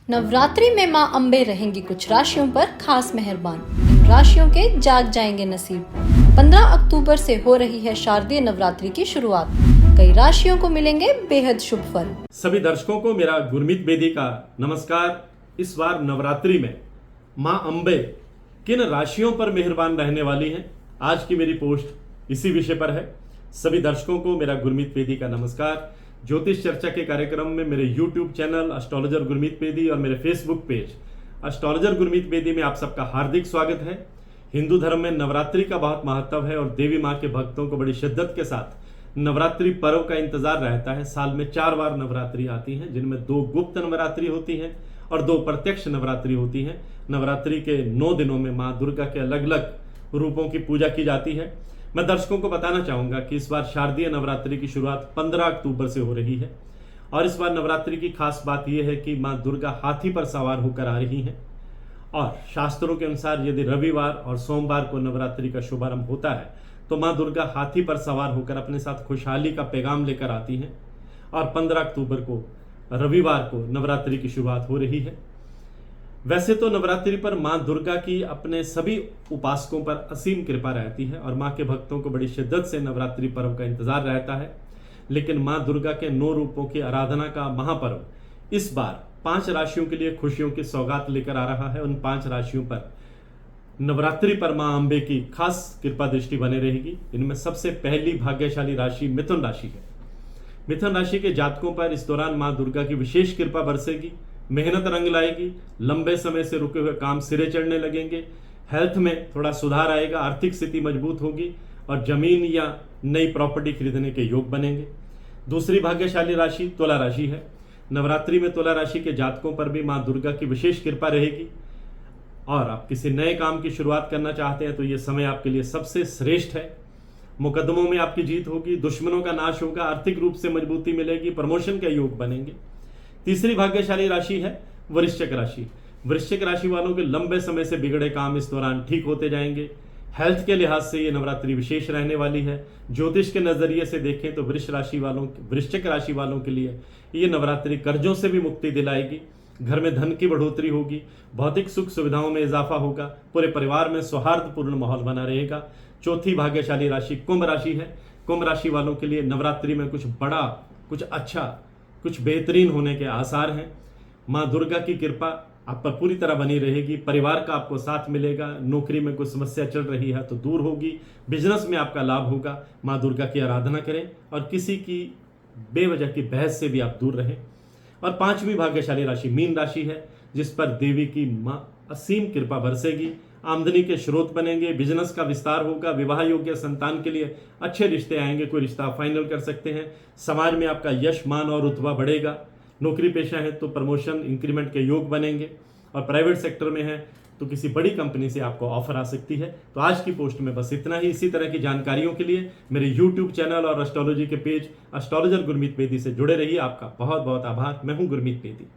नवरात्रि में मां अम्बे रहेंगी कुछ राशियों पर खास मेहरबान। इन राशियों के जाग जाएंगे नसीब। 15 अक्टूबर से हो रही है शारदीय नवरात्रि की शुरुआत। कई राशियों को मिलेंगे बेहद शुभ फल। सभी दर्शकों को मेरा गुरमीत बेदी का नमस्कार। इस बार नवरात्रि में मां अम्बे किन राशियों पर मेहरबान रहने वाली हैं, आज की मेरी पोस्ट इसी विषय पर है। सभी दर्शकों को मेरा गुरमीत बेदी का नमस्कार। ज्योतिष चर्चा के कार्यक्रम में मेरे YouTube channel astrologer Gurmeet Bedi और मेरे Facebook page astrologer Gurmeet Bedi में आप सबका हार्दिक स्वागत है। हिंदू धर्म में नवरात्रि का बहुत महत्व है और देवी माँ के भक्तों को बड़ी शिद्दत के साथ नवरात्रि पर्व का इंतजार रहता है। साल में 4 बार नवरात्रि आती हैं, जिनमें 2 गुप्त नवरात्रि होती हैं और 2 प्रत्यक्ष नवरात्रि होती हैं। नवरात्रि के 9 दिनों में माँ दुर्गा के अलग अलग रूपों की पूजा की जाती है। मैं दर्शकों को बताना चाहूंगा कि इस बार शारदीय नवरात्रि की शुरुआत 15 अक्टूबर से हो रही है और इस बार नवरात्रि की खास बात यह है कि माँ दुर्गा हाथी पर सवार होकर आ रही हैं और शास्त्रों के अनुसार यदि रविवार और सोमवार को नवरात्रि का शुभारंभ होता है तो माँ दुर्गा हाथी पर सवार होकर अपने साथ खुशहाली का पैगाम लेकर आती हैं और 15 अक्टूबर को रविवार को नवरात्रि की शुरुआत हो रही है। वैसे तो नवरात्रि पर माँ दुर्गा की अपने सभी उपासकों पर असीम कृपा रहती है और माँ के भक्तों को बड़ी शिद्दत से नवरात्रि पर्व का इंतजार रहता है, लेकिन माँ दुर्गा के 9 रूपों की आराधना का महापर्व इस बार 5 राशियों के लिए खुशियों की सौगात लेकर आ रहा है। उन 5 राशियों पर नवरात्रि पर माँ अम्बे की खास कृपा दृष्टि बने रहेगी। इनमें सबसे पहली भाग्यशाली राशि मिथुन राशि है। मिथुन राशि के जातकों पर इस दौरान माँ दुर्गा की विशेष कृपा बरसेगी, मेहनत रंग लाएगी, लंबे समय से रुके हुए काम सिरे चढ़ने लगेंगे, हेल्थ में थोड़ा सुधार आएगा, आर्थिक स्थिति मजबूत होगी और जमीन या नई प्रॉपर्टी खरीदने के योग बनेंगे। दूसरी भाग्यशाली राशि तुला राशि है। नवरात्रि में तुला राशि के जातकों पर भी माँ दुर्गा की विशेष कृपा रहेगी और आप किसी नए काम की शुरुआत करना चाहते हैं तो ये समय आपके लिए सबसे श्रेष्ठ है। मुकदमों में आपकी जीत होगी, दुश्मनों का नाश होगा, आर्थिक रूप से मजबूती मिलेगी, प्रमोशन के योग बनेंगे। तीसरी भाग्यशाली राशि है वृश्चिक राशि। वृश्चिक राशि वालों के लंबे समय से बिगड़े काम इस दौरान ठीक होते जाएंगे। हेल्थ के लिहाज से ये नवरात्रि विशेष रहने वाली है। ज्योतिष के नजरिए से देखें तो वृश्चिक राशि वालों के लिए ये नवरात्रि कर्जों से भी मुक्ति दिलाएगी, घर में धन की बढ़ोतरी होगी, भौतिक सुख सुविधाओं में इजाफा होगा, पूरे परिवार में सौहार्दपूर्ण माहौल बना रहेगा। चौथी भाग्यशाली राशि कुंभ राशि है। कुंभ राशि वालों के लिए नवरात्रि में कुछ बड़ा, कुछ अच्छा, कुछ बेहतरीन होने के आसार हैं। माँ दुर्गा की कृपा आप पर पूरी तरह बनी रहेगी, परिवार का आपको साथ मिलेगा, नौकरी में कुछ समस्या चल रही है तो दूर होगी, बिजनेस में आपका लाभ होगा। माँ दुर्गा की आराधना करें और किसी की बेवजह की बहस से भी आप दूर रहें। और 5वीं भाग्यशाली राशि मीन राशि है, जिस पर देवी की माँ असीम कृपा बरसेगी, आमदनी के स्रोत बनेंगे, बिजनेस का विस्तार होगा, विवाह योग्य संतान के लिए अच्छे रिश्ते आएंगे, कोई रिश्ता फाइनल कर सकते हैं। समाज में आपका यश, मान और रुतबा बढ़ेगा। नौकरी पेशा है तो प्रमोशन, इंक्रीमेंट के योग बनेंगे और प्राइवेट सेक्टर में है तो किसी बड़ी कंपनी से आपको ऑफर आ सकती है। तो आज की पोस्ट में बस इतना ही। इसी तरह की जानकारियों के लिए मेरे YouTube चैनल और एस्ट्रोलॉजी के पेज एस्ट्रोलॉजर गुरमीत बेदी से जुड़े रहिए। आपका बहुत बहुत आभार। मैं हूं गुरमीत बेदी।